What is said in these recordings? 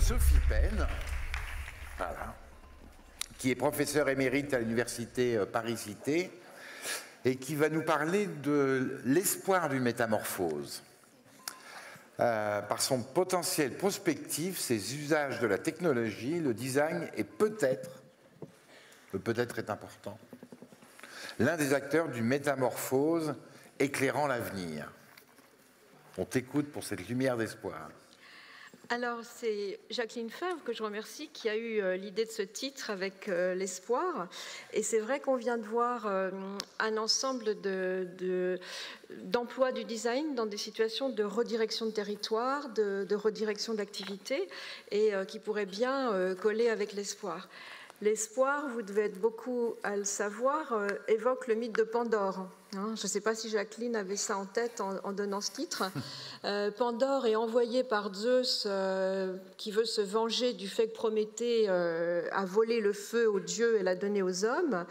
Sophie Penn, voilà, qui est professeure émérite à l'université Paris-Cité et qui va nous parler de l'espoir d'une métamorphose. Par son potentiel prospectif, ses usages de la technologie, le design est peut-être, le peut-être est important, l'un des acteurs d'une métamorphose éclairant l'avenir. On t'écoute pour cette lumière d'espoir. Alors, c'est Jacqueline Favre, que je remercie, qui a eu l'idée de ce titre avec l'espoir. Et c'est vrai qu'on vient de voir un ensemble d'emplois du design dans des situations de redirection de territoire, de redirection d'activité, et qui pourraient bien coller avec l'espoir. L'espoir, vous devez être beaucoup à le savoir, évoque le mythe de Pandore. Hein, je ne sais pas si Jacqueline avait ça en tête en donnant ce titre. Pandore est envoyée par Zeus qui veut se venger du fait que Prométhée a volé le feu aux dieux et l'a donné aux hommes.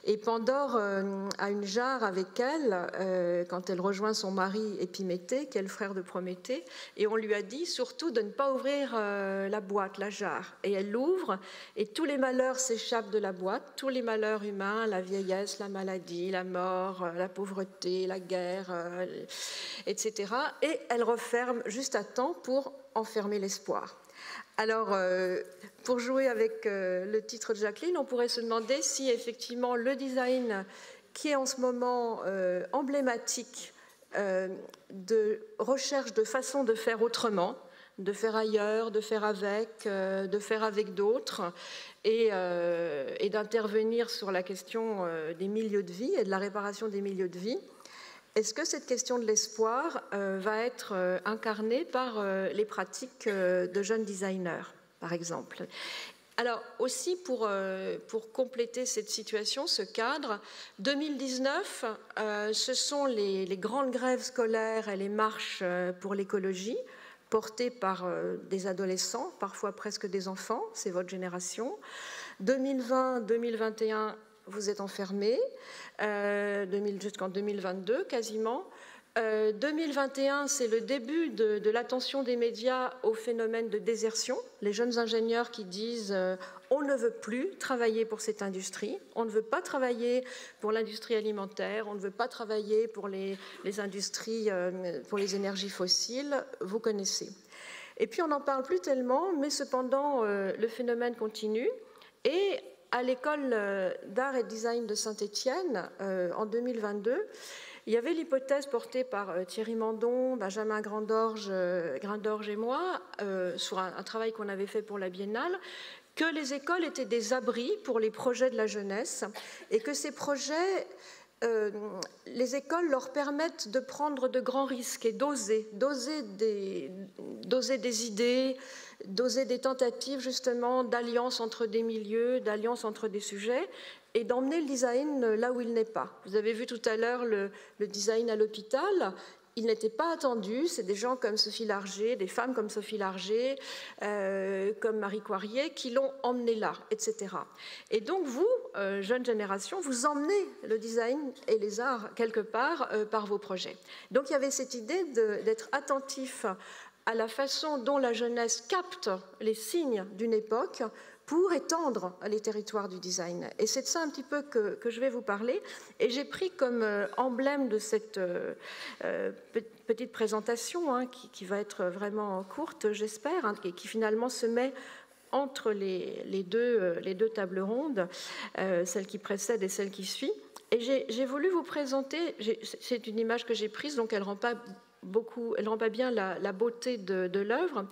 Et Pandore a une jarre avec elle quand elle rejoint son mari Épiméthée, qui est le frère de Prométhée, et on lui a dit surtout de ne pas ouvrir la boîte, la jarre. Et elle l'ouvre, et tous les malheurs s'échappent de la boîte, tous les malheurs humains, la vieillesse, la maladie, la mort, la pauvreté, la guerre, etc. Et elle referme juste à temps pour enfermer l'espoir. Alors, pour jouer avec le titre de Jacqueline, on pourrait se demander si effectivement le design qui est en ce moment emblématique de recherche de façon de faire autrement, de faire ailleurs, de faire avec d'autres, et d'intervenir sur la question des milieux de vie et de la réparation des milieux de vie. Est-ce que cette question de l'espoir va être incarnée par les pratiques de jeunes designers, par exemple? Alors aussi, pour compléter cette situation, ce cadre, 2019, ce sont les grandes grèves scolaires et les marches pour l'écologie, portées par des adolescents, parfois presque des enfants, c'est votre génération. 2020-2021, vous êtes enfermés, jusqu'en 2022 quasiment. 2021, c'est le début de l'attention des médias au phénomène de désertion. Les jeunes ingénieurs qui disent on ne veut plus travailler pour cette industrie, on ne veut pas travailler pour l'industrie alimentaire, on ne veut pas travailler pour les industries, pour les énergies fossiles, vous connaissez. Et puis on n'en parle plus tellement, mais cependant le phénomène continue. Et à l'école d'art et design de Saint-Étienne, en 2022, il y avait l'hypothèse portée par Thierry Mandon, Benjamin Grandorge et moi, sur un travail qu'on avait fait pour la Biennale, que les écoles étaient des abris pour les projets de la jeunesse et que ces projets, les écoles leur permettent de prendre de grands risques et d'oser des idées, d'oser des tentatives justement d'alliance entre des milieux, d'alliance entre des sujets, et d'emmener le design là où il n'est pas. Vous avez vu tout à l'heure le design à l'hôpital. Il n'était pas attendu, c'est des gens comme Sophie Larger, des femmes comme Sophie Larger, comme Marie Coirier, qui l'ont emmené là, etc. Et donc vous, jeune génération, vous emmenez le design et les arts quelque part par vos projets. Donc il y avait cette idée d'être attentif à la façon dont la jeunesse capte les signes d'une époque pour étendre les territoires du design. Et c'est de ça un petit peu que je vais vous parler. Et j'ai pris comme emblème de cette petite présentation, hein, qui va être vraiment courte, j'espère, hein, et qui finalement se met entre les deux tables rondes, celle qui précède et celle qui suit. Et j'ai voulu vous présenter, c'est une image que j'ai prise, donc elle rend pas bien la beauté de l'œuvre.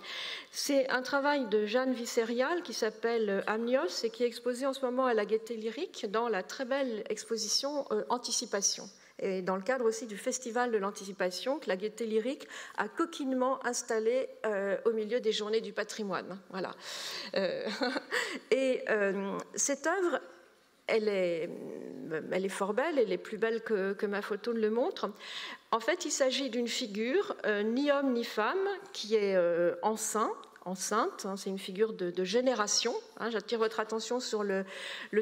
C'est un travail de Jeanne Visserial qui s'appelle Amnios et qui est exposé en ce moment à la Gaieté Lyrique dans la très belle exposition Anticipation. Et dans le cadre aussi du Festival de l'Anticipation que la Gaieté Lyrique a coquinement installé au milieu des Journées du patrimoine. Voilà. Cette œuvre, elle est fort belle, elle est plus belle que ma photo ne le montre. En fait, il s'agit d'une figure, ni homme ni femme, qui est enceinte, hein, c'est une figure de génération. Hein, j'attire votre attention sur le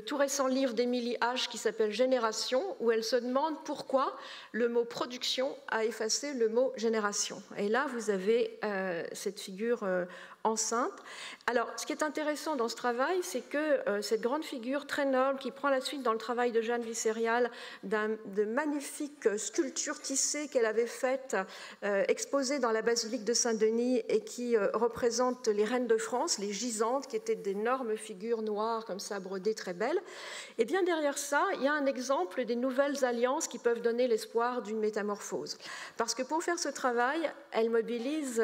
tout récent livre d'Émilie H qui s'appelle Génération, où elle se demande pourquoi le mot production a effacé le mot génération. Et là, vous avez cette figure enceinte. Alors, ce qui est intéressant dans ce travail, c'est que cette grande figure très noble qui prend la suite dans le travail de Jeanne Visserial de magnifiques sculptures tissées qu'elle avait faites, exposées dans la basilique de Saint-Denis et qui représentent les reines de France, les gisantes, qui étaient d'énormes figures noires comme ça, brodées, très belles. Et bien derrière ça, il y a un exemple des nouvelles alliances qui peuvent donner l'espoir d'une métamorphose. Parce que pour faire ce travail, elle mobilise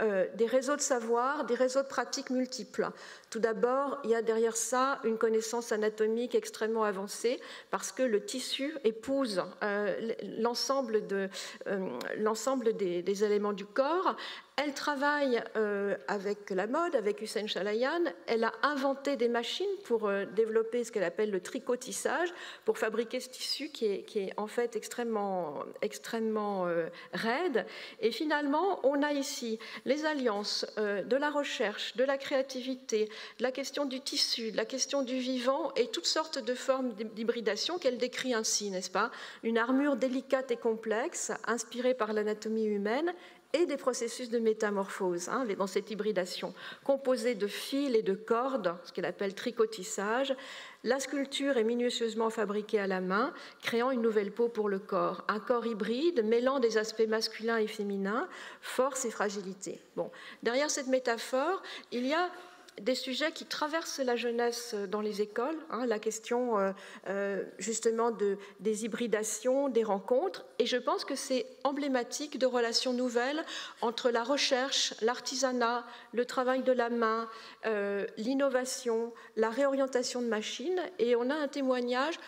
des réseaux de savoir, des réseaux de pratiques multiples. Tout d'abord, il y a derrière ça une connaissance anatomique extrêmement avancée parce que le tissu épouse l'ensemble des éléments du corps. Elle travaille avec la mode, avec Hussein Chalayan. Elle a inventé des machines pour développer ce qu'elle appelle le tricotissage, pour fabriquer ce tissu qui est en fait extrêmement raide. Et finalement, on a ici les alliances de la recherche, de la créativité, de la question du tissu, de la question du vivant et toutes sortes de formes d'hybridation qu'elle décrit ainsi, n'est-ce pas? Une armure délicate et complexe, inspirée par l'anatomie humaine, et des processus de métamorphose dans cette hybridation, composée de fils et de cordes, ce qu'elle appelle tricotissage. La sculpture est minutieusement fabriquée à la main, créant une nouvelle peau pour le corps. Un corps hybride, mêlant des aspects masculins et féminins, force et fragilité. Bon. Derrière cette métaphore, il y a des sujets qui traversent la jeunesse dans les écoles, la question justement des hybridations, des rencontres, et je pense que c'est emblématique de relations nouvelles entre la recherche, l'artisanat, le travail de la main, l'innovation, la réorientation de machines, et on a un témoignage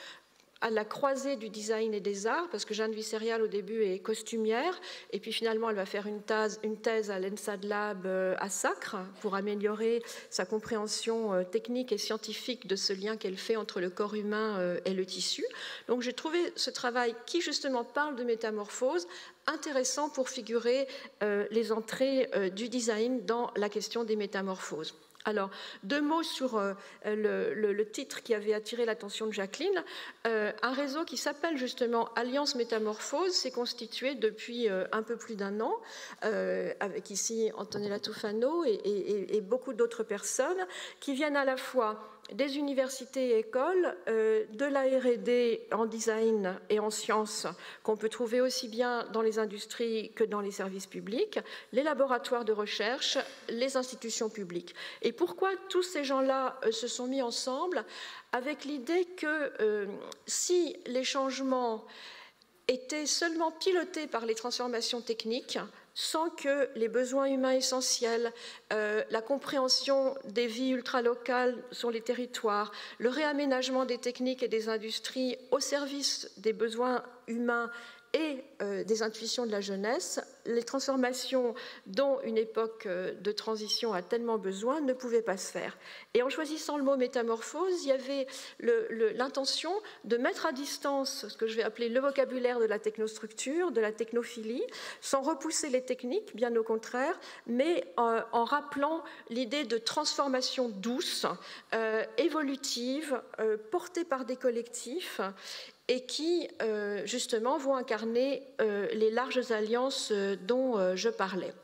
à la croisée du design et des arts, parce que Jeanne Visserial au début est costumière, et puis finalement elle va faire une thèse à l'ENSAD Lab à Sacre pour améliorer sa compréhension technique et scientifique de ce lien qu'elle fait entre le corps humain et le tissu. Donc j'ai trouvé ce travail qui justement parle de métamorphose intéressant pour figurer les entrées du design dans la question des métamorphoses. Alors, deux mots sur le titre qui avait attiré l'attention de Jacqueline. Un réseau qui s'appelle justement Alliance Métamorphose s'est constitué depuis un peu plus d'un an, avec ici Antonella Tufano et beaucoup d'autres personnes qui viennent à la fois des universités et écoles, de la R&D en design et en sciences qu'on peut trouver aussi bien dans les industries que dans les services publics, les laboratoires de recherche, les institutions publiques. Et pourquoi tous ces gens-là se sont mis ensemble avec l'idée que si les changements étaient seulement pilotés par les transformations techniques, sans que les besoins humains essentiels, la compréhension des vies ultralocales sur les territoires, le réaménagement des techniques et des industries au service des besoins humains et des intuitions de la jeunesse, les transformations dont une époque de transition a tellement besoin ne pouvaient pas se faire. Et en choisissant le mot métamorphose, il y avait l'intention de mettre à distance ce que je vais appeler le vocabulaire de la technostructure, de la technophilie, sans repousser les techniques, bien au contraire, mais en rappelant l'idée de transformation douce, évolutive, portée par des collectifs, et qui, justement, vont incarner les larges alliances dont je parlais,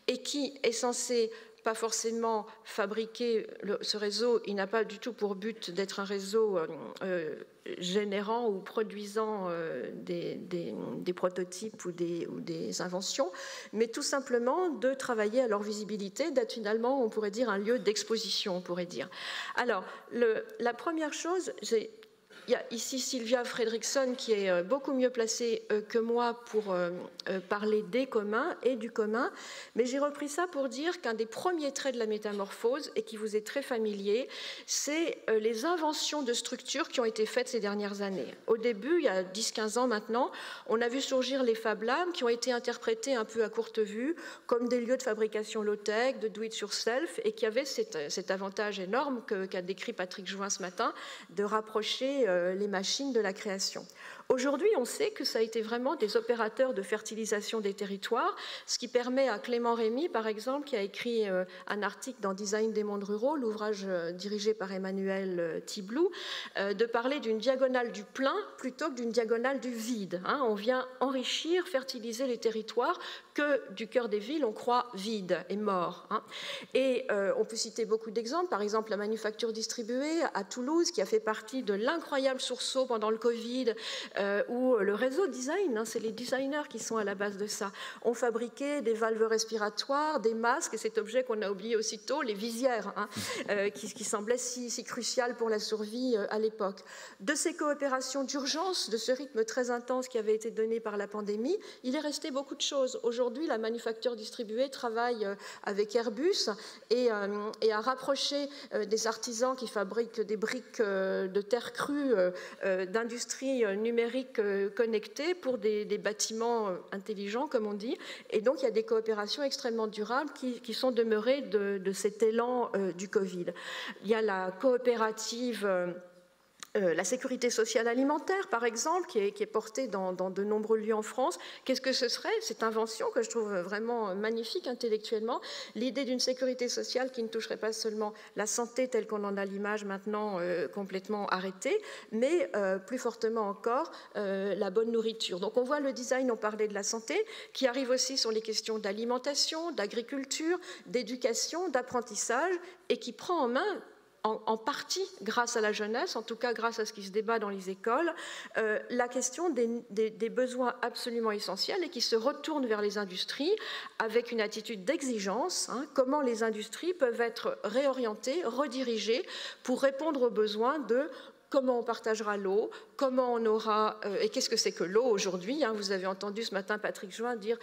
et qui est censé pas forcément fabriquer ce réseau, il n'a pas du tout pour but d'être un réseau générant ou produisant des prototypes ou des inventions, mais tout simplement de travailler à leur visibilité, d'être finalement, on pourrait dire, un lieu d'exposition, on pourrait dire. Alors, la première chose, il y a ici Sylvia Fredriksson qui est beaucoup mieux placée que moi pour parler des communs et du commun, mais j'ai repris ça pour dire qu'un des premiers traits de la métamorphose, et qui vous est très familier, c'est les inventions de structures qui ont été faites ces dernières années. Au début, il y a 10-15 ans maintenant, on a vu surgir les Fab Labs qui ont été interprétés un peu à courte vue comme des lieux de fabrication low-tech, de do-it-yourself, et qui avaient cet avantage énorme qu'a décrit Patrick Jouin ce matin, de rapprocher les machines de la création. Aujourd'hui, on sait que ça a été vraiment des opérateurs de fertilisation des territoires, ce qui permet à Clément Rémy, par exemple, qui a écrit un article dans Design des mondes ruraux, l'ouvrage dirigé par Emmanuel Tiblou, de parler d'une diagonale du plein plutôt que d'une diagonale du vide. On vient enrichir, fertiliser les territoires que du cœur des villes, on croit vides et morts. Et on peut citer beaucoup d'exemples, par exemple la manufacture distribuée à Toulouse, qui a fait partie de l'incroyable sursaut pendant le Covid, ou le réseau design, c'est les designers qui sont à la base de ça, ont fabriqué des valves respiratoires, des masques, et cet objet qu'on a oublié aussitôt, les visières, qui semblaient si cruciales pour la survie à l'époque. De ces coopérations d'urgence, de ce rythme très intense qui avait été donné par la pandémie, il est resté beaucoup de choses. Aujourd'hui, la manufacture distribuée travaille avec Airbus et a rapproché des artisans qui fabriquent des briques de terre crue d'industrie numérique connectée pour des bâtiments intelligents, comme on dit. Et donc, il y a des coopérations extrêmement durables qui sont demeurées de cet élan du Covid. Il y a la coopérative... la sécurité sociale alimentaire, par exemple, qui est portée dans de nombreux lieux en France. Qu'est-ce que ce serait? Cette invention que je trouve vraiment magnifique intellectuellement, l'idée d'une sécurité sociale qui ne toucherait pas seulement la santé telle qu'on en a l'image maintenant complètement arrêtée, mais plus fortement encore la bonne nourriture. Donc on voit le design, on parlait de la santé, qui arrive aussi sur les questions d'alimentation, d'agriculture, d'éducation, d'apprentissage, et qui prend en main, en partie grâce à la jeunesse, en tout cas grâce à ce qui se débat dans les écoles, la question des besoins absolument essentiels et qui se retourne vers les industries avec une attitude d'exigence, comment les industries peuvent être réorientées, redirigées pour répondre aux besoins de comment on partagera l'eau, comment on aura... et qu'est-ce que c'est que l'eau aujourd'hui? Vous avez entendu ce matin Patrick Join dire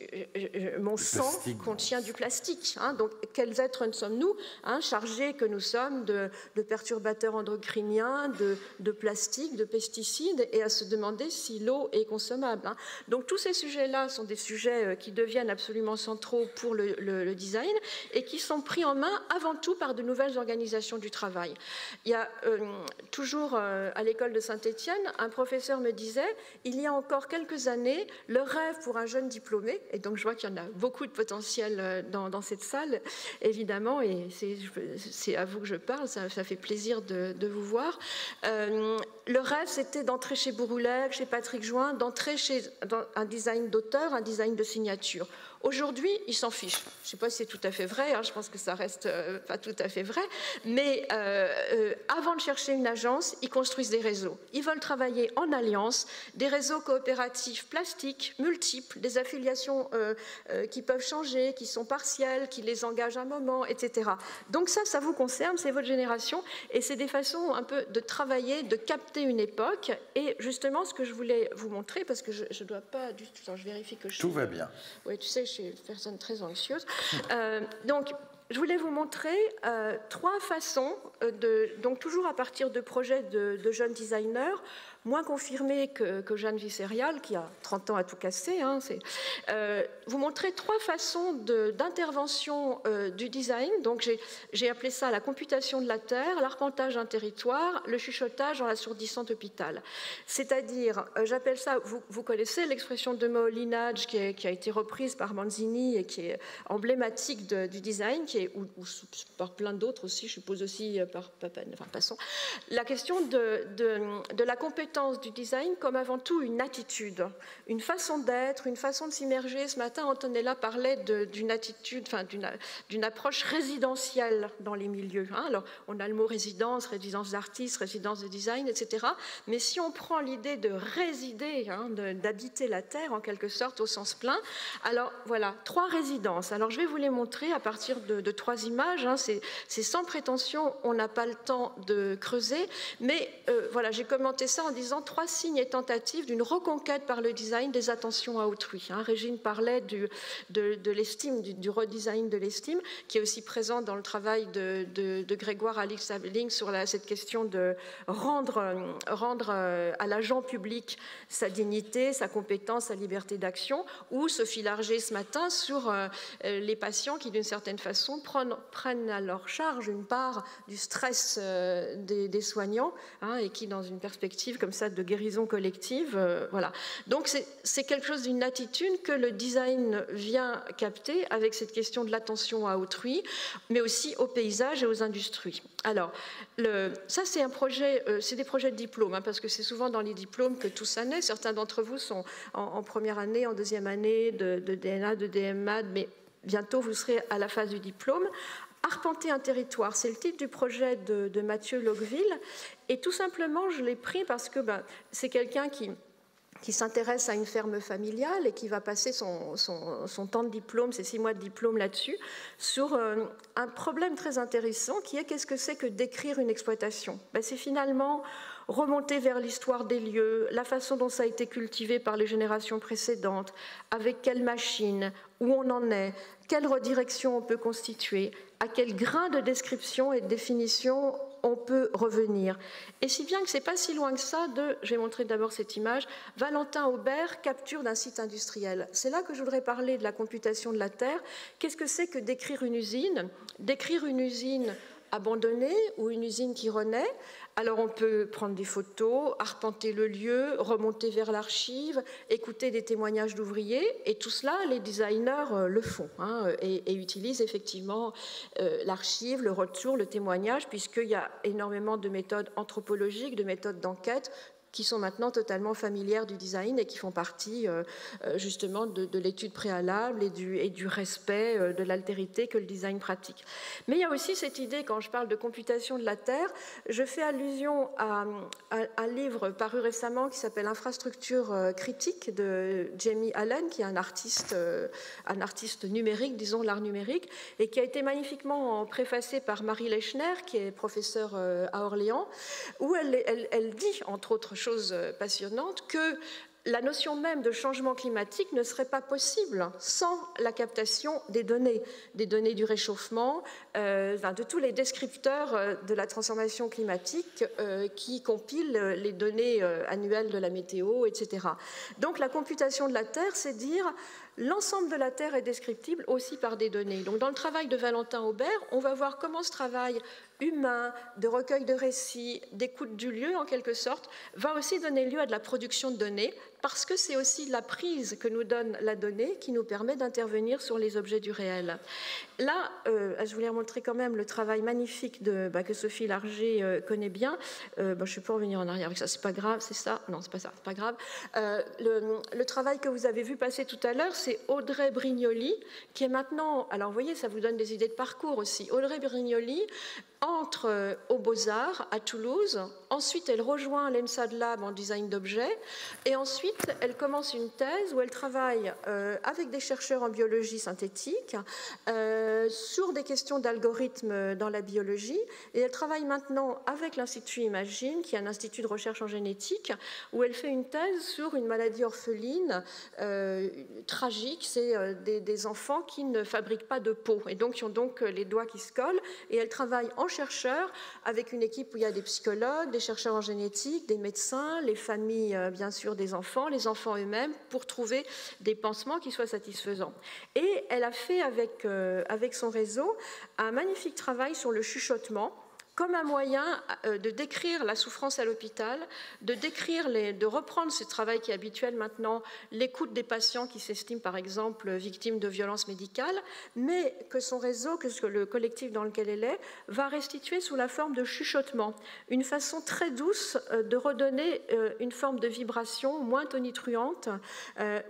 « mon sang contient du plastique ». Donc, quels êtres sommes-nous, chargés que nous sommes de perturbateurs endocriniens, de plastique, de pesticides, et à se demander si l'eau est consommable. Donc, tous ces sujets-là sont des sujets qui deviennent absolument centraux pour le design et qui sont pris en main avant tout par de nouvelles organisations du travail. Il y a... toujours à l'école de Saint-Étienne, un professeur me disait « il y a encore quelques années, le rêve pour un jeune diplômé », et donc je vois qu'il y en a beaucoup de potentiel dans cette salle, évidemment, et c'est à vous que je parle, ça fait plaisir de vous voir. Le rêve, c'était d'entrer chez Bouroulec, chez Patrick Join, d'entrer dans un design d'auteur, un design de signature. Aujourd'hui, ils s'en fichent. Je ne sais pas si c'est tout à fait vrai, je pense que ça reste pas tout à fait vrai, mais avant de chercher une agence, ils construisent des réseaux. Ils veulent travailler en alliance, des réseaux coopératifs plastiques, multiples, des affiliations qui peuvent changer, qui sont partielles, qui les engagent un moment, etc. Donc ça vous concerne, c'est votre génération, et c'est des façons un peu de travailler, de capter une époque, et justement ce que je voulais vous montrer, parce que je ne dois pas du tout... Attends, je vérifie que je... Tout va bien. Oui, tu sais, je suis une personne très anxieuse. Donc, je voulais vous montrer trois façons, donc toujours à partir de projets de jeunes designers, moins confirmés que Jeanne Visserial, qui a 30 ans à tout casser. Vous montrer trois façons d'intervention du design. Donc, j'ai appelé ça la computation de la terre, l'arpentage d'un territoire, le chuchotage dans l'assourdissant hôpital. C'est-à-dire, j'appelle ça, vous connaissez l'expression de Moholy-Nagy qui a été reprise par Manzini et qui est emblématique du design, ou par plein d'autres aussi, je suppose aussi par Papin, enfin passons. La question de la compétence du design comme avant tout une attitude, une façon d'être, une façon de s'immerger. Ce matin, Antonella parlait d'une attitude, d'une approche résidentielle dans les milieux. Alors, on a le mot résidence d'artiste, résidence de design, etc. Mais si on prend l'idée de résider, d'habiter la terre en quelque sorte au sens plein, alors voilà, trois résidences. Alors, je vais vous les montrer à partir de trois images. C'est sans prétention, on n'a pas le temps de creuser, mais voilà, j'ai commenté ça en disant trois signes et tentatives d'une reconquête par le design des attentions à autrui. Régine parlait de l'estime, du redesign de l'estime, qui est aussi présent dans le travail de Grégoire Alix Abeling sur cette question de rendre à l'agent public sa dignité, sa compétence, sa liberté d'action, ou Sophie Larger ce matin sur les patients qui, d'une certaine façon, prennent à leur charge une part du stress des soignants, et qui, dans une perspective comme ça de guérison collective. Voilà. Donc c'est quelque chose d'une attitude que le design vient capter avec cette question de l'attention à autrui, mais aussi au paysage et aux industries. Alors, ça c'est un projet, c'est des projets de diplôme, hein, parce que c'est souvent dans les diplômes que tout ça naît. Certains d'entre vous sont en première année, en deuxième année de DNA, de DMAD, mais bientôt vous serez à la phase du diplôme. Arpenter un territoire, c'est le titre du projet de Mathieu Locqueville, et tout simplement je l'ai pris parce que c'est quelqu'un qui s'intéresse à une ferme familiale et qui va passer son temps de diplôme, ses 6 mois de diplôme là-dessus, sur un problème très intéressant qui est qu'est-ce que c'est que d'écrire une exploitation? C'est finalement remonter vers l'histoire des lieux, la façon dont ça a été cultivé par les générations précédentes, avec quelle machine, où on en est, quelle redirection on peut constituer, à quel grain de description et de définition on peut revenir. Et si bien que ce n'est pas si loin que ça de, je vais montrer d'abord cette image, Valentin Aubert, capture d'un site industriel. C'est là que je voudrais parler de la computation de la terre. Qu'est-ce que c'est que d'écrire une usine? D'écrire une usine abandonnée ou une usine qui renaît. Alors on peut prendre des photos, arpenter le lieu, remonter vers l'archive, écouter des témoignages d'ouvriers, et tout cela, les designers le font, hein, et utilisent effectivement l'archive, le retour, le témoignage, puisqu'il y a énormément de méthodes anthropologiques, de méthodes d'enquête, qui sont maintenant totalement familières du design et qui font partie justement de l'étude préalable et du respect de l'altérité que le design pratique. Mais il y a aussi cette idée, quand je parle de computation de la Terre, je fais allusion à un livre paru récemment qui s'appelle Infrastructure critique de Jamie Allen, qui est un artiste numérique, disons l'art numérique, et qui a été magnifiquement préfacé par Marie Lechner, qui est professeure à Orléans, où elle dit, entre autres choses passionnantes, que la notion même de changement climatique ne serait pas possible sans la captation des données du réchauffement, de tous les descripteurs de la transformation climatique qui compilent les données annuelles de la météo, etc. Donc la computation de la Terre, c'est dire l'ensemble de la Terre est descriptible aussi par des données. Donc dans le travail de Valentin Aubert, on va voir comment ce travail humain, de recueil de récits, d'écoute du lieu en quelque sorte, va aussi donner lieu à de la production de données, parce que c'est aussi la prise que nous donne la donnée qui nous permet d'intervenir sur les objets du réel. Là, je voulais montrer quand même le travail magnifique que Sophie Larger connaît bien. Je ne vais pas revenir en arrière avec ça, c'est pas grave, c'est ça? Non, c'est pas ça, c'est pas grave. Le travail que vous avez vu passer tout à l'heure, c'est Audrey Brignoli, qui est maintenant, alors vous voyez, ça vous donne des idées de parcours aussi. Audrey Brignoli entre aux Beaux-Arts à Toulouse, ensuite elle rejoint l'ENSAD Lab en design d'objets, et ensuite elle commence une thèse où elle travaille avec des chercheurs en biologie synthétique sur des questions d'algorithmes dans la biologie, et elle travaille maintenant avec l'Institut Imagine, qui est un institut de recherche en génétique, où elle fait une thèse sur une maladie orpheline tragique, c'est des enfants qui ne fabriquent pas de peau, et donc qui ont donc les doigts qui se collent, et elle travaille en chercheur avec une équipe où il y a des psychologues, des chercheurs en génétique, des médecins, les familles bien sûr des enfants, les enfants eux-mêmes, pour trouver des pansements qui soient satisfaisants. Et elle a fait avec son réseau un magnifique travail sur le chuchotement, comme un moyen de décrire la souffrance à l'hôpital, de reprendre ce travail qui est habituel maintenant, l'écoute des patients qui s'estiment par exemple victimes de violences médicales, mais que son réseau, que le collectif dans lequel elle est, va restituer sous la forme de chuchotement, une façon très douce de redonner une forme de vibration moins tonitruante,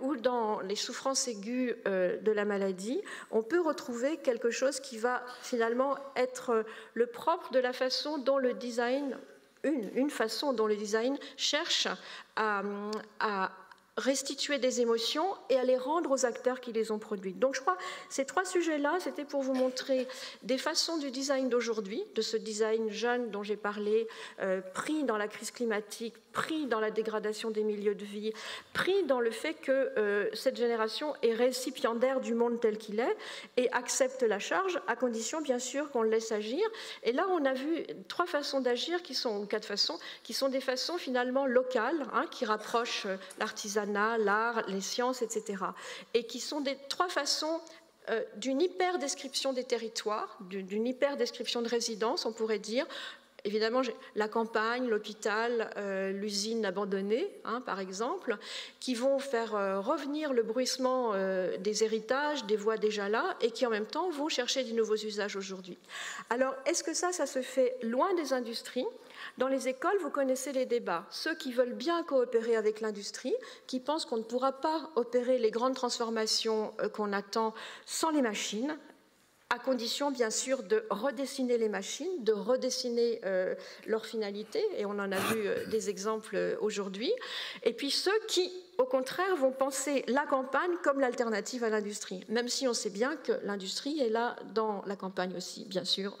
où dans les souffrances aiguës de la maladie, on peut retrouver quelque chose qui va finalement être le propre de la façon dont le design, une façon dont le design cherche à restituer des émotions et à les rendre aux acteurs qui les ont produites. Donc je crois que ces 3 sujets-là, c'était pour vous montrer des façons du design d'aujourd'hui, de ce design jeune dont j'ai parlé, pris dans la crise climatique, pris dans la dégradation des milieux de vie, pris dans le fait que cette génération est récipiendaire du monde tel qu'il est et accepte la charge, à condition bien sûr qu'on le laisse agir. Et là, on a vu 3 façons d'agir, 4 façons, qui sont des façons finalement locales, hein, qui rapprochent l'artisanat, l'art, les sciences, etc. Et qui sont 3 façons d'une hyper-description des territoires, d'une hyper-description de résidence, on pourrait dire, évidemment la campagne, l'hôpital, l'usine abandonnée, hein, par exemple, qui vont faire revenir le bruissement des héritages, des voies déjà là, et qui en même temps vont chercher de nouveaux usages aujourd'hui. Alors, est-ce que ça se fait loin des industries ? Dans les écoles, vous connaissez les débats. Ceux qui veulent bien coopérer avec l'industrie, qui pensent qu'on ne pourra pas opérer les grandes transformations qu'on attend sans les machines, à condition, bien sûr, de redessiner les machines, de redessiner leur finalité, et on en a vu des exemples aujourd'hui. Et puis ceux qui, au contraire, vont penser la campagne comme l'alternative à l'industrie, même si on sait bien que l'industrie est là dans la campagne aussi, bien sûr,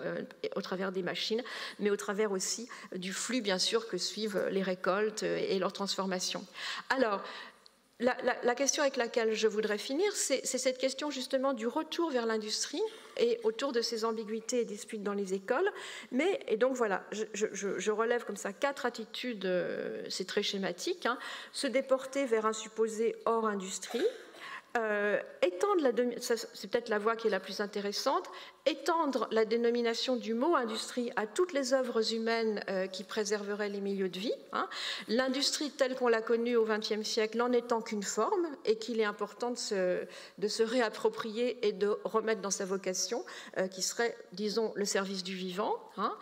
au travers des machines, mais au travers aussi du flux, bien sûr, que suivent les récoltes et leur transformation. Alors, la question avec laquelle je voudrais finir, c'est cette question justement du retour vers l'industrie et autour de ces ambiguïtés et disputes dans les écoles. Et donc voilà, je relève comme ça 4 attitudes, c'est très schématique, hein. Se déporter vers un supposé hors industrie, étendre c'est peut-être la voie qui est la plus intéressante, étendre la dénomination du mot industrie à toutes les œuvres humaines qui préserveraient les milieux de vie, hein. L'industrie telle qu'on l'a connue au XXe siècle n'en étant qu'une forme et qu'il est important de se réapproprier et de remettre dans sa vocation qui serait, disons, le service du vivant, hein.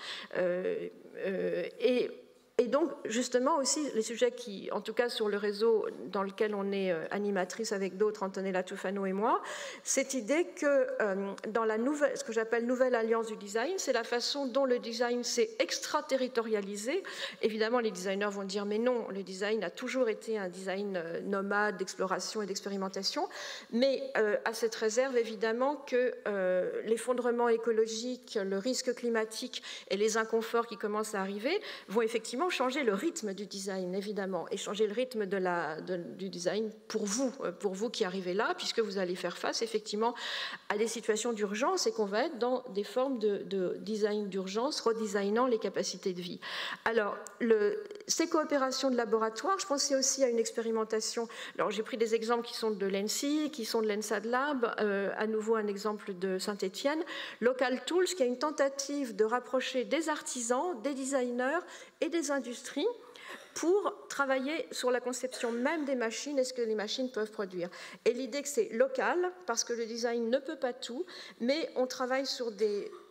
Et donc, justement, aussi, les sujets qui, en tout cas sur le réseau dans lequel on est animatrice avec d'autres, Antonella Tufano et moi, cette idée que dans ce que j'appelle nouvelle alliance du design, c'est la façon dont le design s'est extraterritorialisé. Évidemment, les designers vont dire, mais non, le design a toujours été un design nomade d'exploration et d'expérimentation, mais à cette réserve, évidemment, que l'effondrement écologique, le risque climatique et les inconforts qui commencent à arriver vont effectivement changer le rythme du design, évidemment, et changer le rythme du design pour vous qui arrivez là, puisque vous allez faire face, effectivement, à des situations d'urgence et qu'on va être dans des formes de design d'urgence, redesignant les capacités de vie. Alors, ces coopérations de laboratoire, je pensais aussi à une expérimentation. Alors, j'ai pris des exemples qui sont de l'ENSI, qui sont de l'ENSAD Lab, à nouveau un exemple de Saint-Étienne. Local Tools, qui a une tentative de rapprocher des artisans, des designers et des industries pour travailler sur la conception même des machines et ce que les machines peuvent produire. Et l'idée que c'est local, parce que le design ne peut pas tout, mais on travaille sur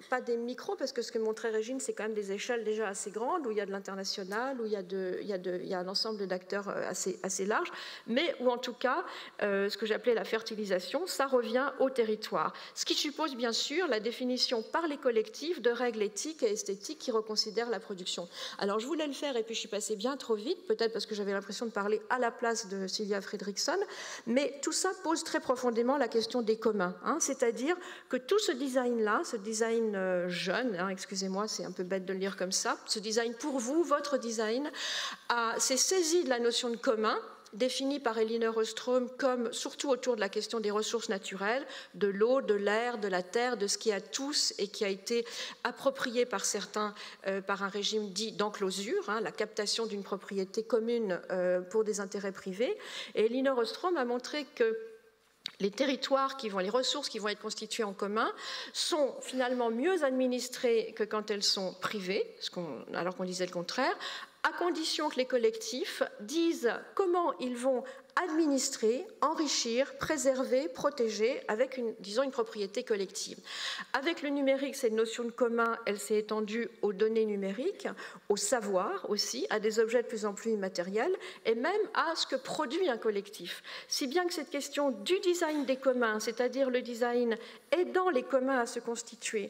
pas des micros, parce que ce que montrait Régine, c'est quand même des échelles déjà assez grandes, où il y a de l'international, où il y a un ensemble d'acteurs assez large, mais où en tout cas, ce que j'appelais la fertilisation, ça revient au territoire. Ce qui suppose bien sûr la définition par les collectifs de règles éthiques et esthétiques qui reconsidèrent la production. Alors je voulais le faire et puis je suis passée bien trop vite, peut-être parce que j'avais l'impression de parler à la place de Sylvia Fredriksson, mais tout ça pose très profondément la question des communs, hein, c'est-à-dire que tout ce design-là, ce design jeune, hein, excusez-moi, c'est un peu bête de le lire comme ça, ce design pour vous, votre design, s'est saisi de la notion de commun, définie par Elinor Ostrom comme surtout autour de la question des ressources naturelles, de l'eau, de l'air, de la terre, de ce qui est à tous et qui a été approprié par certains par un régime dit d'enclosure, hein, la captation d'une propriété commune pour des intérêts privés. Et Elinor Ostrom a montré que les territoires les ressources qui vont être constituées en commun sont finalement mieux administrées que quand elles sont privées, alors qu'on disait le contraire, à condition que les collectifs disent comment ils vont administrer, enrichir, préserver, protéger avec une propriété collective. Avec le numérique, cette notion de commun, elle s'est étendue aux données numériques, au savoir aussi, à des objets de plus en plus immatériels et même à ce que produit un collectif. Si bien que cette question du design des communs, c'est-à-dire le design aidant les communs à se constituer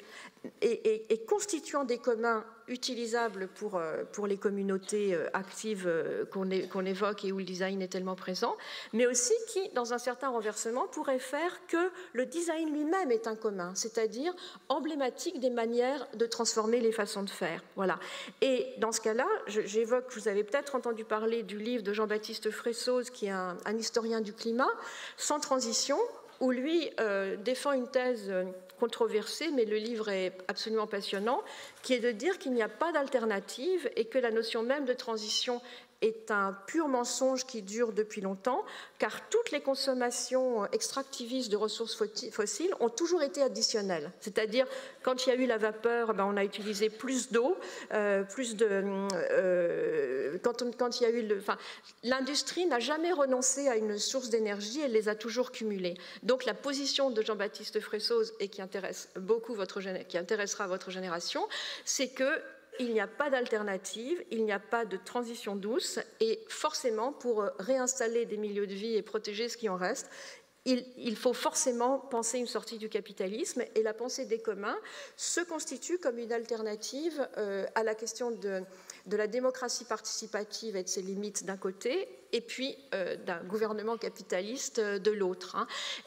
et constituant des communs utilisables pour les communautés actives qu'on évoque et où le design est tellement présent, mais aussi qui, dans un certain renversement, pourrait faire que le design lui-même est un commun, c'est-à-dire emblématique des manières de transformer les façons de faire. Voilà. Et dans ce cas-là, j'évoque, vous avez peut-être entendu parler du livre de Jean-Baptiste Fressoz, qui est un historien du climat, Sans transition, où lui défend une thèse controversée, mais le livre est absolument passionnant, qui est de dire qu'il n'y a pas d'alternative et que la notion même de transition est un pur mensonge qui dure depuis longtemps, car toutes les consommations extractivistes de ressources fossiles ont toujours été additionnelles. C'est-à-dire, quand il y a eu la vapeur, on a utilisé plus d'eau, quand il y a eu l'industrie n'a jamais renoncé à une source d'énergie, elle les a toujours cumulées. Donc la position de Jean-Baptiste Fressoz, et qui intéressera votre génération, c'est que il n'y a pas d'alternative, il n'y a pas de transition douce, et forcément, pour réinstaller des milieux de vie et protéger ce qui en reste, il faut forcément penser une sortie du capitalisme, et la pensée des communs se constitue comme une alternative à la question de la démocratie participative et de ses limites d'un côté, et puis d'un gouvernement capitaliste de l'autre.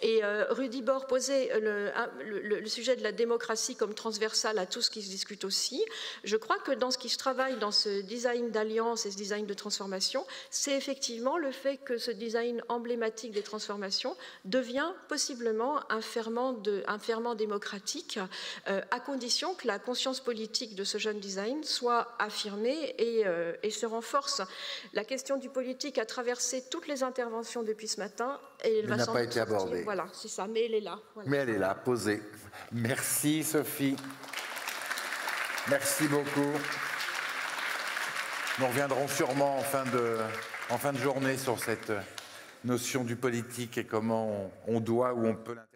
Et Rudy Bord posait le sujet de la démocratie comme transversale à tout ce qui se discute aussi. Je crois que dans ce qui se travaille dans ce design d'alliance et ce design de transformation, c'est effectivement le fait que ce design emblématique des transformations devient possiblement un ferment démocratique, à condition que la conscience politique de ce jeune design soit affirmée et se renforce. La question du politique a traversé toutes les interventions depuis ce matin et elle va sans doute sortir. Elle n'a pas été abordée. Voilà, c'est ça, mais elle est là. Voilà. Mais elle est là, posée. Merci Sophie. Merci beaucoup. Nous reviendrons sûrement en fin de journée sur cette notion du politique et comment on doit ou on peut l'interpréter.